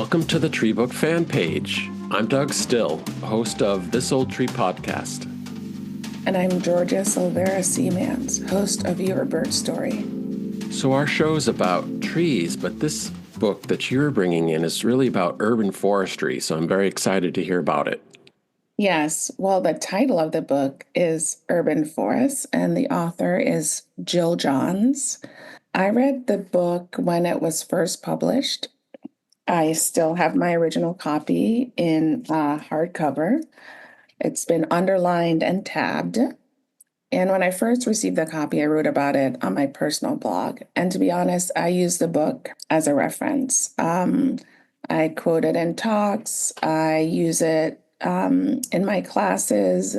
Welcome to the Tree Book fan page. I'm Doug Still, host of This Old Tree podcast. And I'm Georgia Silvera Seamans, host of Your Bird Story. So our show's about trees, but this book that you're bringing in is really about urban forestry, so I'm very excited to hear about it. Yes, well, the title of the book is Urban Forests, and the author is Jill Jonnes. I read the book when it was first published. I still have my original copy in hardcover. It's been underlined and tabbed. And when I first received the copy, I wrote about it on my personal blog. And to be honest, I use the book as a reference. I quote it in talks. I use it in my classes.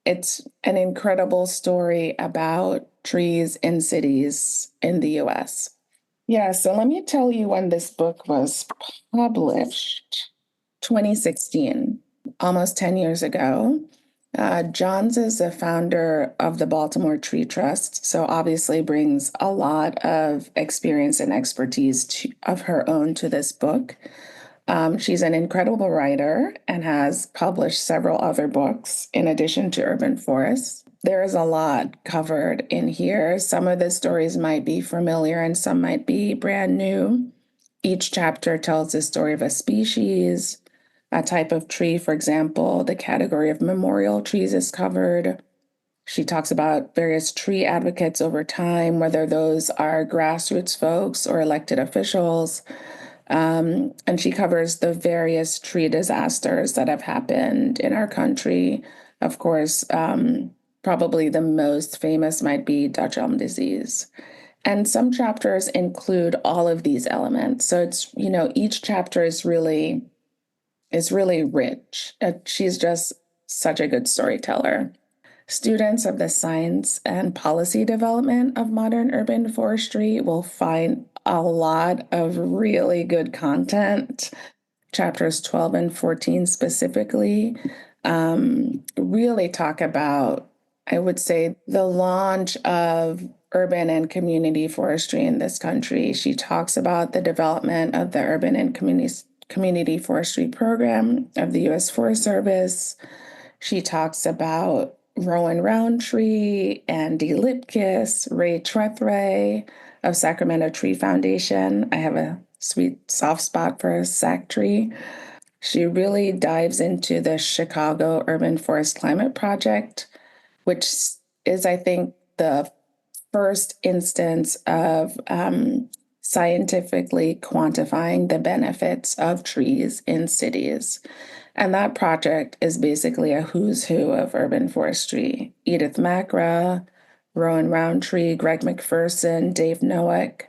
It's an incredible story about trees in cities in the US. Yeah, so let me tell you when this book was published, 2016, almost 10 years ago. Johns is the founder of the Baltimore Tree Trust, so obviously brings a lot of experience and expertise of her own to this book. She's an incredible writer and has published several other books in addition to Urban Forests. There is a lot covered in here. Some of the stories might be familiar and some might be brand new. Each chapter tells the story of a species, a type of tree. For example, the category of memorial trees is covered. She talks about various tree advocates over time, whether those are grassroots folks or elected officials. And she covers the various tree disasters that have happened in our country. Of course, probably the most famous might be Dutch elm disease. And some chapters include all of these elements. So it's, each chapter is really rich. She's just such a good storyteller. Students of the science and policy development of modern urban forestry will find a lot of really good content. Chapters 12 and 14 specifically really talk about, I would say, the launch of urban and community forestry in this country. She talks about the development of the urban and community forestry program of the U.S. Forest Service. She talks about Rowan Roundtree, Andy Lipkiss, Ray Trethray of Sacramento Tree Foundation. I have a sweet soft spot for a sac tree. She really dives into the Chicago Urban Forest Climate Project, which is, I think, the first instance of scientifically quantifying the benefits of trees in cities. And that project is basically a who's who of urban forestry. Edith Macra, Rowan Roundtree, Greg McPherson, Dave Nowak.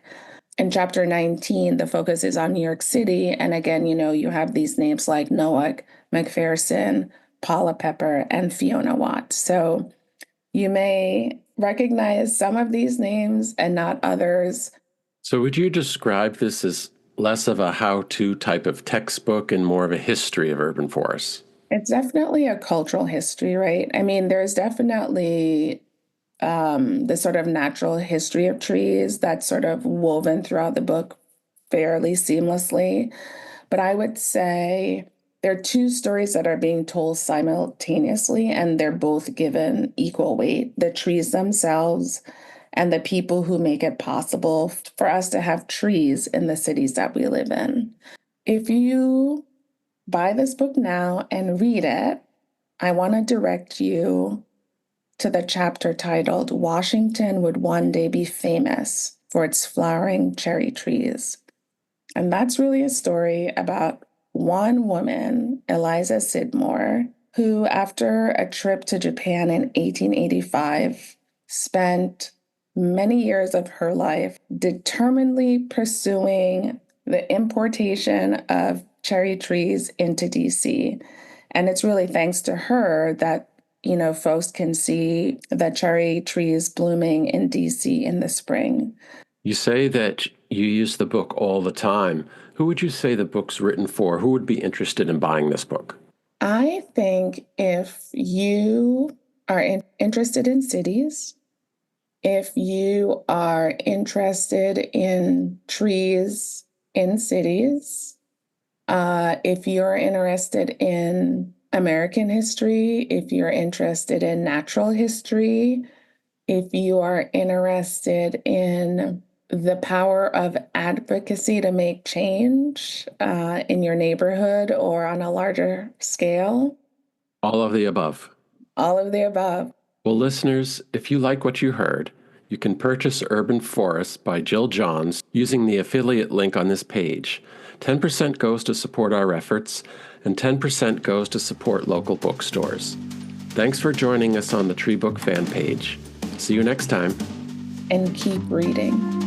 In chapter 19, the focus is on New York City. And again, you have these names like Nowak, McPherson, Paula Pepper, and Fiona Watt. So you may recognize some of these names and not others. So would you describe this as less of a how-to type of textbook and more of a history of urban forests? It's definitely a cultural history, right? I mean, there's definitely the sort of natural history of trees that's sort of woven throughout the book fairly seamlessly. But I would say there are two stories that are being told simultaneously, and they're both given equal weight: the trees themselves and the people who make it possible for us to have trees in the cities that we live in. If you buy this book now and read it, I want to direct you to the chapter titled "Washington Would One Day Be Famous for Its Flowering Cherry Trees." And that's really a story about one woman, Eliza Scidmore, who, after a trip to Japan in 1885, spent many years of her life determinedly pursuing the importation of cherry trees into D.C. And it's really thanks to her that, folks can see the cherry trees blooming in D.C. in the spring. You say that you use the book all the time. Who would you say the book's written for? Who would be interested in buying this book? I think if you are interested in cities, if you are interested in trees in cities, If you're interested in American history, if you're interested in natural history, if you are interested in the power of advocacy to make change in your neighborhood or on a larger scale, All of the above. all of the above. Well, listeners, if you like what you heard, you can purchase Urban Forests by Jill Jonnes using the affiliate link on this page. 10% goes to support our efforts, and 10% goes to support local bookstores. Thanks for joining us on the Tree Book fan page. See you next time. And keep reading.